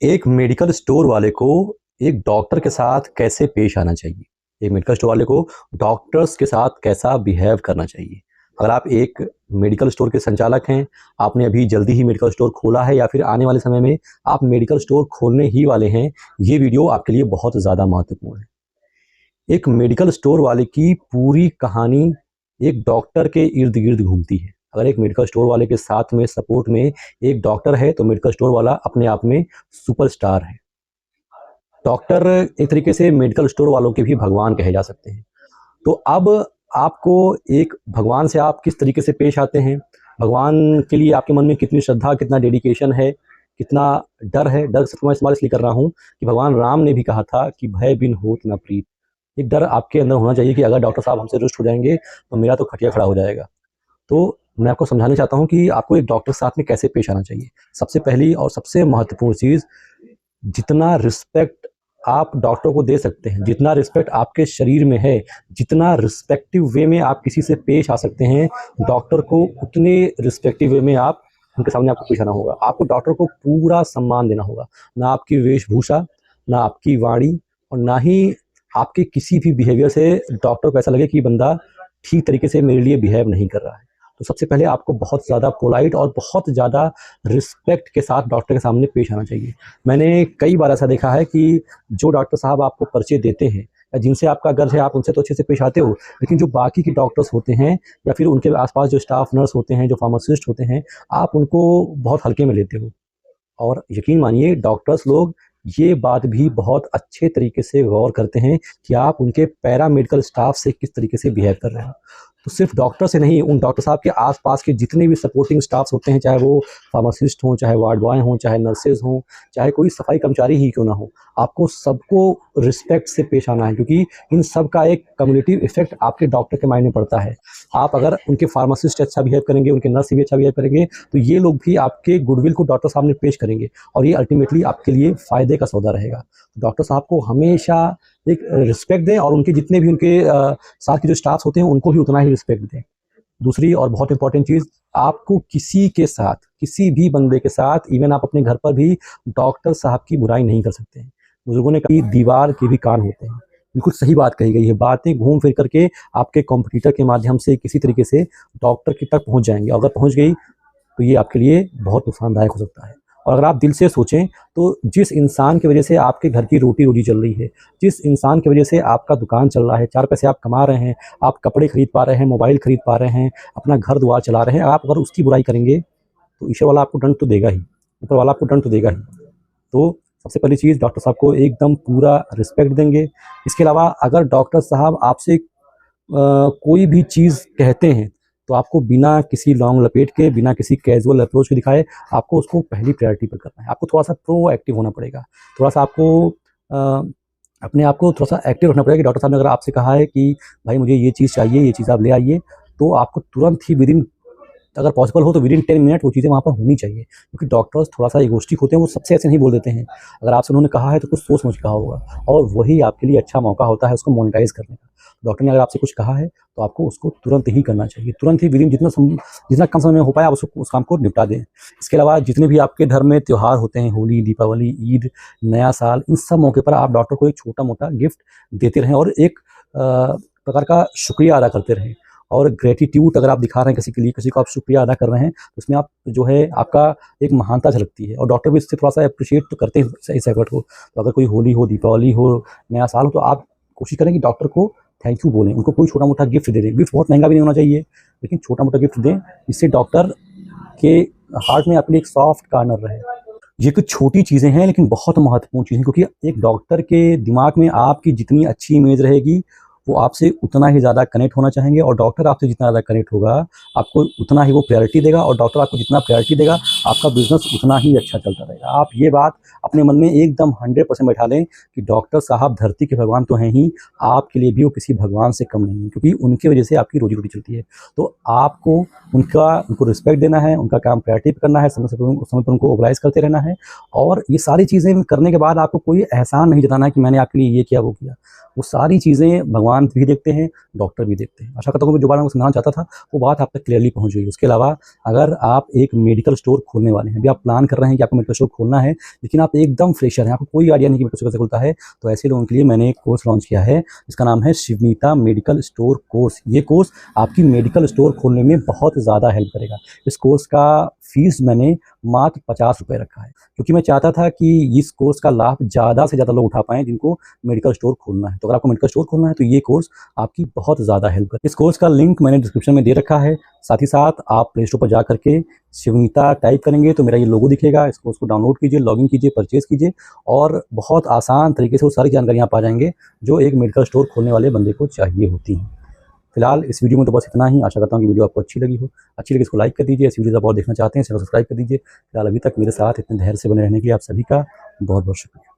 एक medical store वाले को एक डॉक्टर के साथ कैसे पेश आना चाहिए? एक मेडिकल स्टोर वाले को डॉक्टर्स के साथ कैसा बिहेव करना चाहिए? अगर आप एक मेडिकल स्टोर के संचालक हैं, आपने अभी जल्दी ही मेडिकल स्टोर खोला है या फिर आने वाले समय में आप मेडिकल स्टोर खोलने ही वाले हैं, ये वीडियो आपके लिए बहुत ज़्यादा महत्वपूर्ण है। एक मेडिकल स्टोर वाले की पूरी कहानी एक डॉक्टर के इर्द-गिर्द घूमती है। अगर एक मेडिकल स्टोर वाले के साथ में सपोर्ट में एक डॉक्टर है, तो मेडिकल स्टोर वाला अपने आप में सुपरस्टार है। डॉक्टर एक तरीके से मेडिकल स्टोर वालों के भी भगवान कहे जा सकते हैं। तो अब आपको एक भगवान से आप किस तरीके से पेश आते हैं, भगवान के लिए आपके मन में कितनी श्रद्धा, कितना डेडिकेशन है, कितना डर है। डर से मैं इस्तेमाल इसलिए कर रहा हूँ कि भगवान राम ने भी कहा था कि भय बिन होत न प्रीत। एक डर आपके अंदर होना चाहिए कि अगर डॉक्टर साहब हमसे रुष्ट हो जाएँगे, तो मेरा तो खटिया खड़ा हो जाएगा। तो मैं आपको समझाना चाहता हूँ कि आपको एक डॉक्टर के साथ में कैसे पेश आना चाहिए। सबसे पहली और सबसे महत्वपूर्ण चीज़, जितना रिस्पेक्ट आप डॉक्टर को दे सकते हैं, जितना रिस्पेक्ट आपके शरीर में है, जितना रिस्पेक्टिव वे में आप किसी से पेश आ सकते हैं, डॉक्टर को उतने रिस्पेक्टिव वे में आप उनके सामने आपको पेश आना होगा। आपको डॉक्टर को पूरा सम्मान देना होगा। ना आपकी वेशभूषा, ना आपकी वाणी और ना ही आपके किसी भी बिहेवियर से डॉक्टर को ऐसा लगे कि बंदा ठीक तरीके से मेरे लिए बिहेव नहीं कर रहा है। तो सबसे पहले आपको बहुत ज़्यादा पोलाइट और बहुत ज़्यादा रिस्पेक्ट के साथ डॉक्टर के सामने पेश आना चाहिए। मैंने कई बार ऐसा देखा है कि जो डॉक्टर साहब आपको पर्चे देते हैं या जिनसे आपका गर्ज है, आप उनसे तो अच्छे से पेश आते हो, लेकिन जो बाकी के डॉक्टर्स होते हैं या फिर उनके आस-पास जो स्टाफ नर्स होते हैं, जो फार्मासिस्ट होते हैं, आप उनको बहुत हल्के में लेते हो। और यकीन मानिए डॉक्टर्स लोग ये बात भी बहुत अच्छे तरीके से गौर करते हैं कि आप उनके पैरामेडिकल स्टाफ से किस तरीके से बिहेव कर रहे हैं। तो सिर्फ डॉक्टर से नहीं, उन डॉक्टर साहब के आस-पास के जितने भी सपोर्टिंग स्टाफ्स होते हैं, चाहे वो फार्मासिस्ट हों, चाहे वार्ड बॉय हों, चाहे नर्सेज़ हों, चाहे कोई सफाई कर्मचारी ही क्यों ना हो, आपको सबको रिस्पेक्ट से पेश आना है, क्योंकि इन सब का एक कम्युलेटिव इफ़ेक्ट आपके डॉक्टर के मायने पड़ता है। आप अगर उनके फार्मासिस्ट से अच्छा बिहेव करेंगे, उनके नर्स से भी अच्छा बिहेव करेंगे, तो ये लोग भी आपके गुडविल को डॉक्टर साहब ने पेश करेंगे और ये अल्टीमेटली आपके लिए फ़ायदे का सौदा रहेगा। डॉक्टर साहब को हमेशा एक रिस्पेक्ट दें और उनके जितने भी उनके साथ के जो स्टाफ्स होते हैं, उनको भी उतना ही रिस्पेक्ट दें। दूसरी और बहुत इंपॉर्टेंट चीज़, आपको किसी के साथ, किसी भी बंदे के साथ, इवन आप अपने घर पर भी डॉक्टर साहब की बुराई नहीं कर सकते हैं। बुजुर्गों ने कहा कि दीवार के भी कान होते हैं। बिल्कुल सही बात कही गई है। बातें घूम फिर करके आपके कॉम्पिटिटर के माध्यम से किसी तरीके से डॉक्टर की तक पहुँच जाएँगी। अगर पहुँच गई, तो ये आपके लिए बहुत नुकसानदायक हो सकता है। और अगर आप दिल से सोचें, तो जिस इंसान की वजह से आपके घर की रोटी-रोजी चल रही है, जिस इंसान की वजह से आपका दुकान चल रहा है, 4 पैसे आप कमा रहे हैं, आप कपड़े खरीद पा रहे हैं, मोबाइल खरीद पा रहे हैं, अपना घर-द्वार चला रहे हैं, आप अगर उसकी बुराई करेंगे, तो ईश्वर वाला आपको दंड तो देगा ही, ऊपर वाला आपको दंड तो देगा ही। तो सबसे पहली चीज़, डॉक्टर साहब को एकदम पूरा रिस्पेक्ट देंगे। इसके अलावा अगर डॉक्टर साहब आपसे कोई भी चीज़ कहते हैं, तो आपको बिना किसी लॉन्ग लपेट के, बिना किसी कैज़ुअल अप्रोच के दिखाए, आपको उसको पहली प्रायोरिटी पर करना है। आपको थोड़ा-सा प्रोएक्टिव होना पड़ेगा। थोड़ा-सा आपको अ, अपने आप को थोड़ा-सा एक्टिव रखना पड़ेगा कि डॉक्टर साहब ने अगर आपसे कहा है कि भाई मुझे ये चीज़ चाहिए, ये चीज़ आप ले आइए, तो आपको तुरंत ही विदिन, अगर पॉसिबल हो तो विदिन 10 मिनट वो चीज़ें वहाँ पर होनी चाहिए। क्योंकि डॉक्टर्स थोड़ा-सा इगोइस्टिक होते हैं, वो सबसे ऐसे नहीं बोल देते हैं। अगर आपसे उन्होंने कहा है तो कुछ सोच समझ के कहा होगा और वही आपके लिए अच्छा मौका होता है उसको मोनेटाइज़ करने का। डॉक्टर ने अगर आपसे कुछ कहा है, तो आपको उसको तुरंत ही करना चाहिए। तुरंत ही विदिन जितना कम समय में हो पाए आप उस काम को निपटा दें। इसके अलावा जितने भी आपके धर्म में त्योहार होते हैं, होली, दीपावली, ईद, नया साल, इन सब मौके पर आप डॉक्टर को एक छोटा-मोटा गिफ्ट देते रहें और एक प्रकार का शुक्रिया अदा करते रहें। और ग्रैटिट्यूड अगर आप दिखा रहे हैं किसी के लिए, किसी को आप शुक्रिया अदा कर रहे हैं, तो उसमें आप जो है आपका एक महानता झलकती है और डॉक्टर भी इससे थोड़ा-सा एप्रिशिएट तो करते हैं इस एफर्ट को। तो अगर कोई होली हो, दीपावली हो, नया साल हो, तो आप कोशिश करें कि डॉक्टर को थैंक यू बोलें, उनको कोई छोटा-मोटा गिफ्ट दे दें। गिफ्ट बहुत महँगा भी नहीं होना चाहिए, लेकिन छोटा-मोटा गिफ्ट दें, जिससे डॉक्टर के हार्ट में आपके लिए एक सॉफ्ट कॉर्नर रहे। ये कुछ छोटी चीज़ें हैं, लेकिन बहुत महत्वपूर्ण चीज़ें, क्योंकि एक डॉक्टर के दिमाग में आपकी जितनी अच्छी इमेज रहेगी, वो आपसे उतना ही ज़्यादा कनेक्ट होना चाहेंगे और डॉक्टर आपसे जितना ज़्यादा कनेक्ट होगा, आपको उतना ही वो प्रायोरिटी देगा और डॉक्टर आपको जितना प्रायोरिटी देगा, आपका बिज़नेस उतना ही अच्छा चलता रहेगा। आप ये बात अपने मन में एकदम 100% बैठा लें कि डॉक्टर साहब धरती के भगवान तो हैं ही, आपके लिए भी वो किसी भगवान से कम नहीं है, क्योंकि उनकी वजह से आपकी रोज़ी-रोटी चलती है। तो आपको उनको रिस्पेक्ट देना है, उनका काम प्रायोरिटी पे करना है, समय पर उनको ओबलाइज़ करते रहना है और ये सारी चीज़ें करने के बाद आपको कोई एहसान नहीं जताना है कि मैंने आपके लिए ये किया, वो किया। वो सारी चीज़ें भगवान भी देखते हैं, डॉक्टर भी देखते हैं। आशा करता हूँ कि जो बात मैं समझाना चाहता था, वो बात आप तक क्लियरली पहुँच गई। उसके अलावा अगर आप एक मेडिकल स्टोर खोलने वाले हैं, अभी आप प्लान कर रहे हैं कि आपको मेडिकल स्टोर खोलना है, लेकिन आप एकदम फ्रेशर हैं, आपको कोई आइडिया नहीं कि मेडिकल स्टोर कैसे खुलता है, तो ऐसे लोगों के लिए मैंने एक कोर्स लॉन्च किया है, जिसका नाम है शिवनीता मेडिकल स्टोर कोर्स। ये कोर्स आपकी मेडिकल स्टोर खोलने में बहुत ज़्यादा हेल्प करेगा। इस कोर्स का फीस मैंने मात्र ₹50 रखा है, क्योंकि मैं चाहता था कि इस कोर्स का लाभ ज़्यादा से ज़्यादा लोग उठा पाएँ जिनको मेडिकल स्टोर खोलना है। तो अगर आपको मेडिकल स्टोर खोलना है तो ये कोर्स आपकी बहुत ज़्यादा हेल्प करेगा। इस कोर्स का लिंक मैंने डिस्क्रिप्शन में दे रखा है। साथ ही साथ आप प्ले स्टोर पर जा करके शिवनीता टाइप करेंगे तो मेरा ये लोगो दिखेगा। इस कोर्स को डाउनलोड कीजिए, लॉगिन कीजिए, परचेज़ कीजिए और बहुत आसान तरीके से वो सारी जानकारियाँ आप पा जाएँगे जो एक मेडिकल स्टोर खोलने वाले बंदे को चाहिए होती हैं। फिलहाल इस वीडियो में तो बस इतना ही। आशा करता हूँ कि वीडियो आपको अच्छी लगी हो। अच्छी लगी इसको लाइक कर दीजिए। ऐसी वीडियोज़ आप और देखना चाहते हैं चैनल सब्सक्राइब कर दीजिए। फिलहाल अभी तक मेरे साथ इतने धैर्य से बने रहने के लिए आप सभी का बहुत-बहुत शुक्रिया।